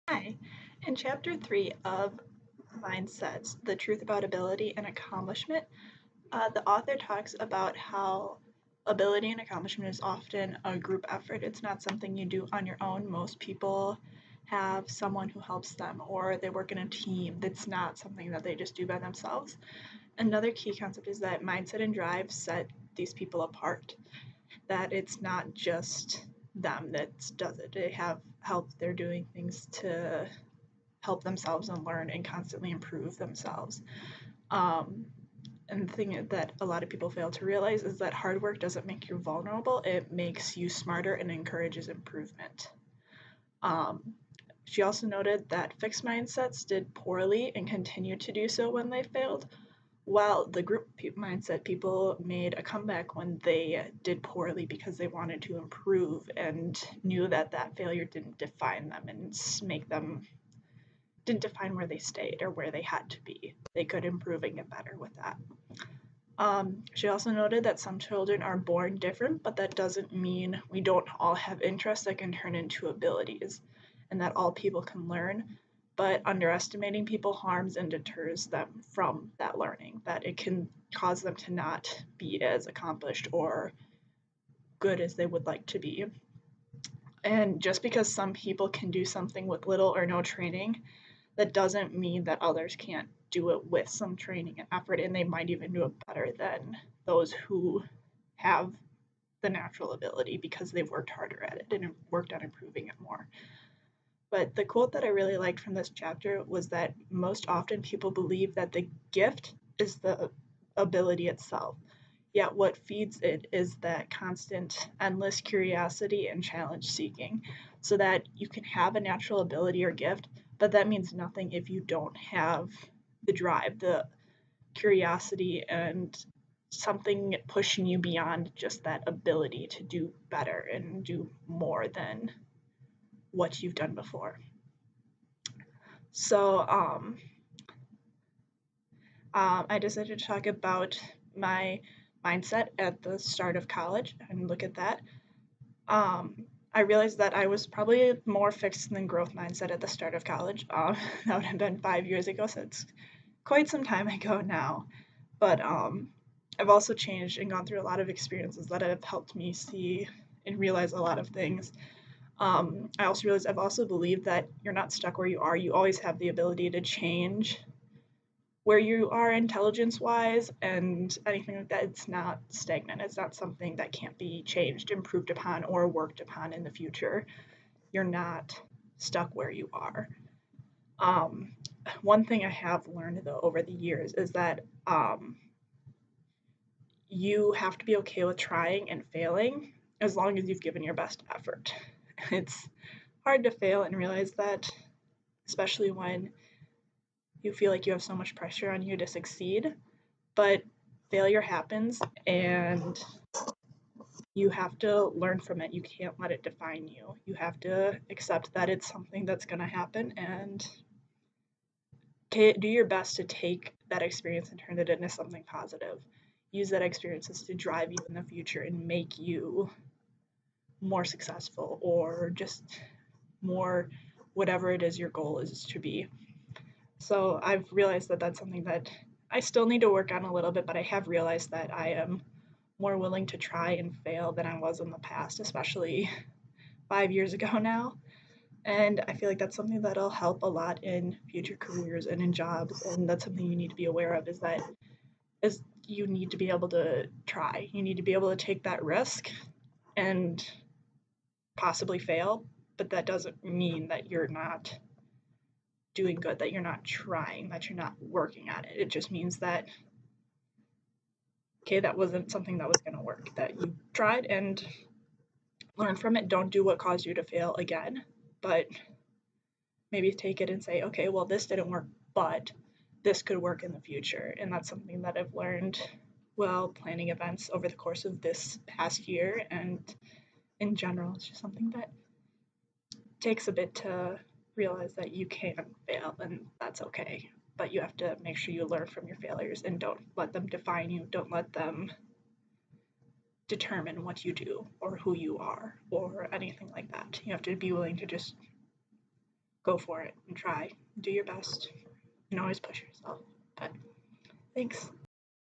Hi. In Chapter 3 of Mindsets, The Truth About Ability and Accomplishment, the author talks about how ability and accomplishment is often a group effort. It's not something you do on your own. Most people have someone who helps them or they work in a team. That's not something that they just do by themselves. Another key concept is that mindset and drive set these people apart, that it's not just them that does it. They have help, they're doing things to help themselves and learn and constantly improve themselves. Um, and the thing that a lot of people fail to realize is that hard work doesn't make you vulnerable, it makes you smarter and encourages improvement. Um, she also noted that fixed mindsets did poorly and continued to do so when they failed, while the mindset people made a comeback when they did poorly because they wanted to improve and knew that that failure didn't define them and make them didn't define where they stayed or where they had to be. They could improve and get better with that. She also noted that some children are born different, but that doesn't mean we don't all have interests that can turn into abilities, and that all people can learn. But underestimating people harms and deters them from that learning, that it can cause them to not be as accomplished or good as they would like to be. And just because some people can do something with little or no training, that doesn't mean that others can't do it with some training and effort, and they might even do it better than those who have the natural ability because they've worked harder at it and worked on improving it more. But the quote that I really liked from this chapter was that most often people believe that the gift is the ability itself. Yet what feeds it is that constant, endless curiosity and challenge seeking, so that you can have a natural ability or gift, but that means nothing if you don't have the drive, the curiosity, and something pushing you beyond just that ability to do better and do more than what you've done before. So, I decided to talk about my mindset at the start of college and look at that. I realized that I was probably more fixed than growth mindset at the start of college. That would have been 5 years ago, so it's quite some time ago now. But I've also changed and gone through a lot of experiences that have helped me see and realize a lot of things. I also realized I've also believed that you're not stuck where you are. You always have the ability to change where you are intelligence wise and anything like that. It's not stagnant. It's not something that can't be changed, improved upon, or worked upon in the future. You're not stuck where you are. Um, One thing I have learned though over the years is that you have to be okay with trying and failing as long as you've given your best effort. It's hard to fail and realize that, especially when you feel like you have so much pressure on you to succeed. But failure happens and you have to learn from it. You can't let it define you. You have to accept that it's something that's going to happen and do your best to take that experience and turn it into something positive. Use that experiences to drive you in the future and make you more successful or just more whatever it is your goal is to be. So I've realized that that's something that I still need to work on a little bit, but I have realized that I am more willing to try and fail than I was in the past, especially 5 years ago now. And I feel like that's something that'll help a lot in future careers and in jobs. And that's something you need to be aware of is you need to be able to try. You need to be able to take that risk and possibly fail, but that doesn't mean that you're not doing good, that you're not trying, that you're not working at it. It just means that, okay, that wasn't something that was going to work, that you tried and learn from it. Don't do what caused you to fail again, but maybe take it and say, okay, well, this didn't work, but this could work in the future. And that's something that I've learned while planning events over the course of this past year. And in general, it's just something that takes a bit to realize that you can fail and that's okay. But you have to make sure you learn from your failures and don't let them define you. Don't let them determine what you do or who you are or anything like that. You have to be willing to just go for it and try. Do your best and always push yourself. But thanks.